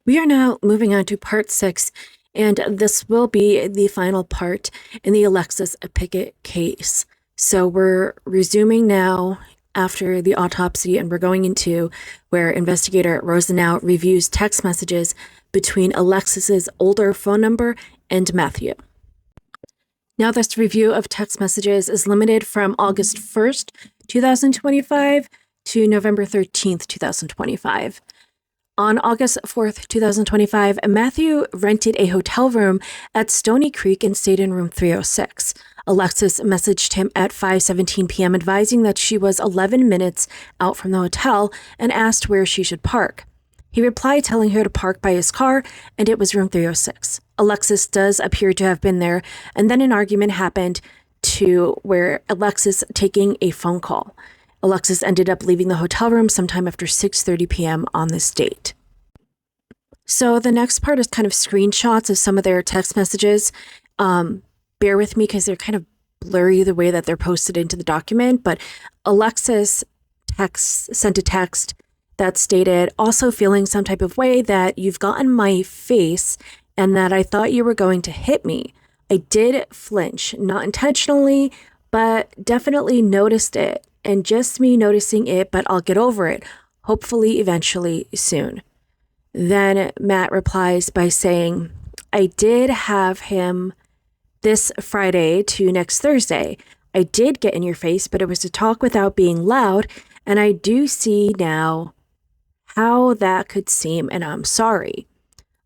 We are now moving on to part 6, and this will be the final part in the Alexis Pickett case. So we're resuming now after the autopsy, and we're going into where investigator Rosenau reviews text messages between Alexis's older phone number and Matthew. Now, this review of text messages is limited from August 1st, 2025 to November 13th, 2025. On August 4th, 2025, Matthew rented a hotel room at Stony Creek and stayed in room 306. Alexis messaged him at 5:17 p.m. advising that she was 11 minutes out from the hotel and asked where she should park. He replied telling her to park by his car, and it was room 306. Alexis does appear to have been there, and then an argument happened to where Alexis taking a phone call. Alexis ended up leaving the hotel room sometime after 6:30 p.m. on this date. So the next part is kind of screenshots of some of their text messages. Bear with me because they're kind of blurry the way that they're posted into the document, but Alexis sent a text that stated, also feeling some type of way that you've gotten my face and that I thought you were going to hit me. I did flinch, not intentionally, but definitely noticed it. And just me noticing it, but I'll get over it, hopefully eventually soon. Then Matt replies by saying, I did have him this Friday to next Thursday. I did get in your face, but it was to talk without being loud, and I do see now how that could seem, and I'm sorry.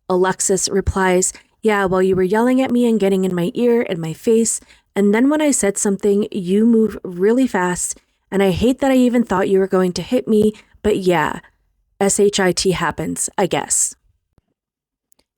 Alexis replies, yeah, well, you were yelling at me and getting in my ear and my face, and then when I said something, you move really fast, and I hate that I even thought you were going to hit me, but yeah, SHIT happens, I guess.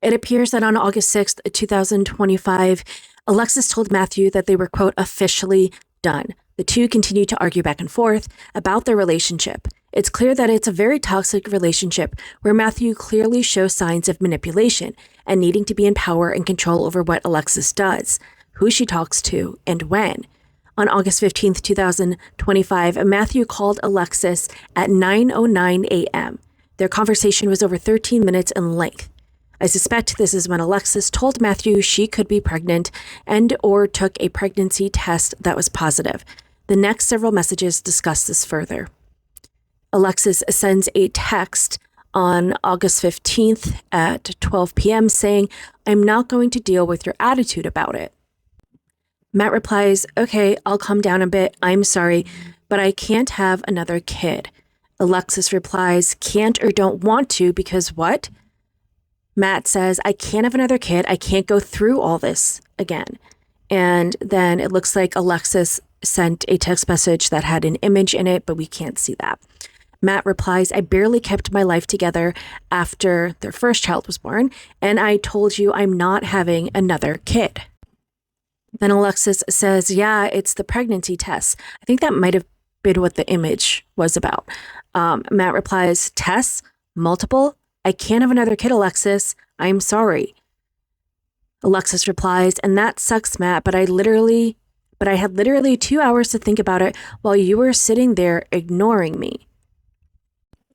It appears that on August 6th, 2025, Alexis told Matthew that they were, quote, officially done. The two continued to argue back and forth about their relationship. It's clear that it's a very toxic relationship where Matthew clearly shows signs of manipulation and needing to be in power and control over what Alexis does, who she talks to, and when. On August 15th, 2025, Matthew called Alexis at 9:09 a.m. Their conversation was over 13 minutes in length. I suspect this is when Alexis told Matthew she could be pregnant and or took a pregnancy test that was positive. The next several messages discuss this further. Alexis sends a text on August 15th at 12 p.m. saying, I'm not going to deal with your attitude about it. Matt replies, okay, I'll calm down a bit. I'm sorry, but I can't have another kid. Alexis replies, can't or don't want to because what? Matt says, I can't have another kid. I can't go through all this again. And then it looks like Alexis sent a text message that had an image in it, but we can't see that. Matt replies, I barely kept my life together after their first child was born, and I told you I'm not having another kid. Then Alexis says, yeah, it's the pregnancy test. I think that might have been what the image was about. Matt replies, tests? Multiple? I can't have another kid, Alexis. I'm sorry. Alexis replies, and that sucks, Matt, but I had literally 2 hours to think about it while you were sitting there ignoring me.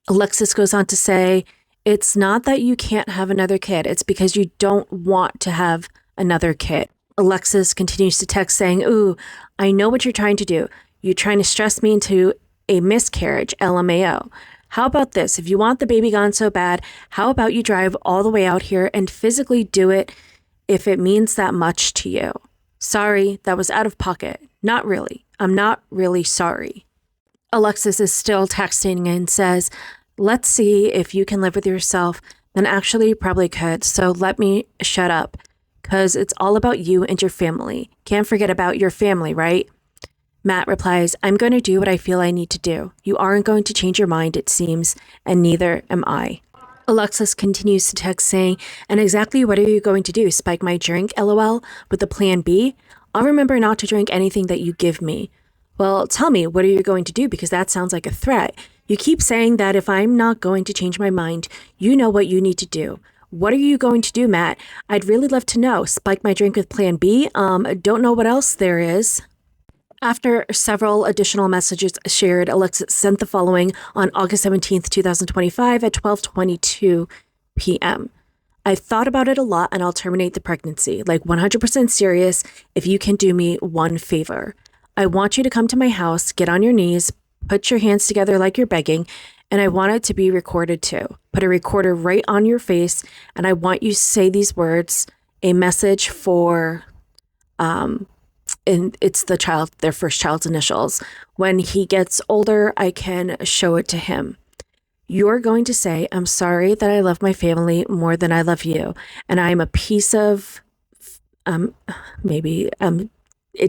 Alexis goes on to say, it's not that you can't have another kid. It's because you don't want to have another kid. Alexis continues to text saying, ooh, I know what you're trying to do. You're trying to stress me into a miscarriage, LMAO. How about this? If you want the baby gone so bad, how about you drive all the way out here and physically do it if it means that much to you? Sorry, that was out of pocket. Not really. I'm not really sorry. Alexis is still texting and says, let's see if you can live with yourself. Then actually you probably could. So let me shut up. Because it's all about you and your family. Can't forget about your family, right? Matt replies, I'm going to do what I feel I need to do. You aren't going to change your mind, it seems, and neither am I. Alexis continues to text saying, and exactly what are you going to do? Spike my drink, LOL, with the plan B? I'll remember not to drink anything that you give me. Well, tell me, what are you going to do? Because that sounds like a threat. You keep saying that if I'm not going to change my mind, you know what you need to do. What are you going to do, Matt? I'd really love to know. Spike my drink with plan B? Don't know what else there is. After several additional messages shared, Alexis sent the following on August 17th, 2025 at 12:22 p.m. I've thought about it a lot and I'll terminate the pregnancy, like 100% serious, if you can do me one favor. I want you to come to my house, get on your knees, put your hands together like you're begging, and I want it to be recorded too. Put a recorder right on your face, and I want you to say these words, a message for, and it's their first child's initials. When he gets older, I can show it to him. You're going to say, I'm sorry that I love my family more than I love you. And I'm a piece of, it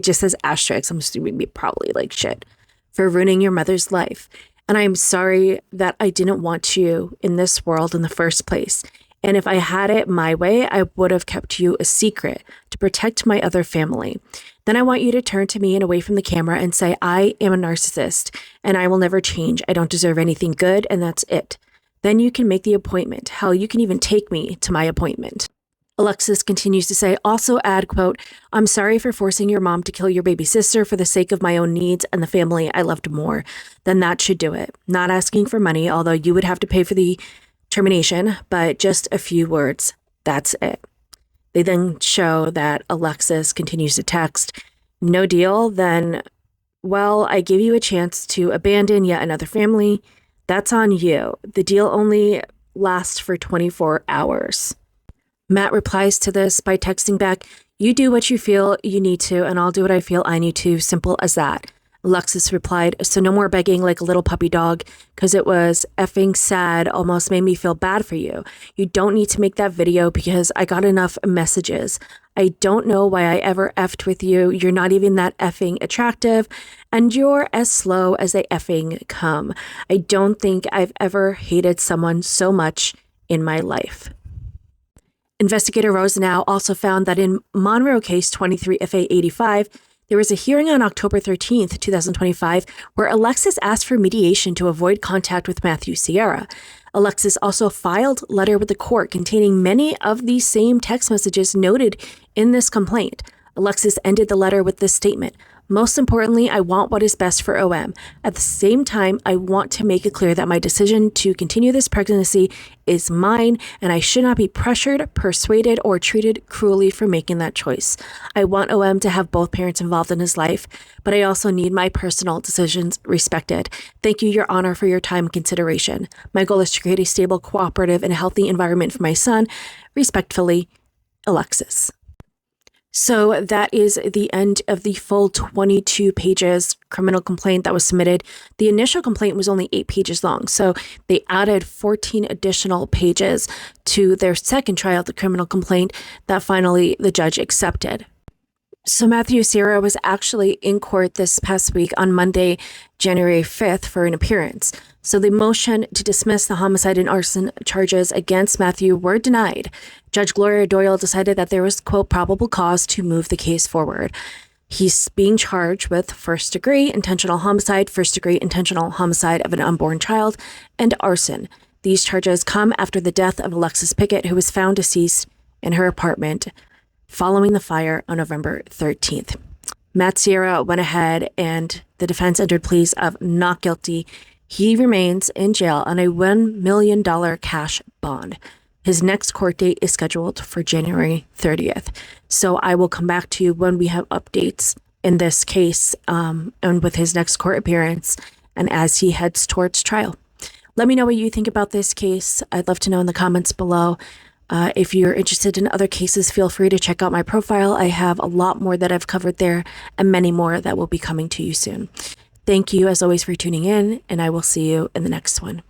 just says asterisk. I'm assuming probably like shit for ruining your mother's life. And I'm sorry that I didn't want you in this world in the first place. And if I had it my way, I would have kept you a secret to protect my other family. Then I want you to turn to me and away from the camera and say, I am a narcissist and I will never change. I don't deserve anything good, and that's it. Then you can make the appointment. Hell, you can even take me to my appointment. Alexis continues to say, also add, quote, I'm sorry for forcing your mom to kill your baby sister for the sake of my own needs and the family I loved more. Then that should do it. Not asking for money, although you would have to pay for the termination, but just a few words. That's it. They then show that Alexis continues to text, no deal, then, well, I give you a chance to abandon yet another family. That's on you. The deal only lasts for 24 hours. Matt replies to this by texting back, you do what you feel you need to, and I'll do what I feel I need to. Simple as that. Alexis replied, so no more begging like a little puppy dog, because it was effing sad, almost made me feel bad for you. You don't need to make that video because I got enough messages. I don't know why I ever effed with you. You're not even that effing attractive, and you're as slow as they effing come. I don't think I've ever hated someone so much in my life. Investigator Rosenau also found that in Monroe case 23FA85, there was a hearing on October 13th, 2025, where Alexis asked for mediation to avoid contact with Matthew Sierra. Alexis also filed a letter with the court containing many of the same text messages noted in this complaint. Alexis ended the letter with this statement, most importantly, I want what is best for OM. At the same time, I want to make it clear that my decision to continue this pregnancy is mine, and I should not be pressured, persuaded, or treated cruelly for making that choice. I want OM to have both parents involved in his life, but I also need my personal decisions respected. Thank you, Your Honor, for your time and consideration. My goal is to create a stable, cooperative, and healthy environment for my son. Respectfully, Alexis. So that is the end of the full 22 pages criminal complaint that was submitted. The initial complaint was only 8 pages long, so they added 14 additional pages to their second trial, the criminal complaint, that finally the judge accepted. So Matthew Sierra was actually in court this past week on Monday, January 5th for an appearance. So the motion to dismiss the homicide and arson charges against Matthew were denied. Judge Gloria Doyle decided that there was, quote, probable cause to move the case forward. He's being charged with first-degree intentional homicide of an unborn child, and arson. These charges come after the death of Alexis Pickett, who was found deceased in her apartment following the fire on November 13th. Matt Sierra went ahead and the defense entered pleas of not guilty. He remains in jail on a $1 million cash bond. His next court date is scheduled for January 30th. So I will come back to you when we have updates in this case and with his next court appearance and as he heads towards trial. Let me know what you think about this case. I'd love to know in the comments below. If you're interested in other cases, feel free to check out my profile. I have a lot more that I've covered there and many more that will be coming to you soon. Thank you, as always, for tuning in, and I will see you in the next one.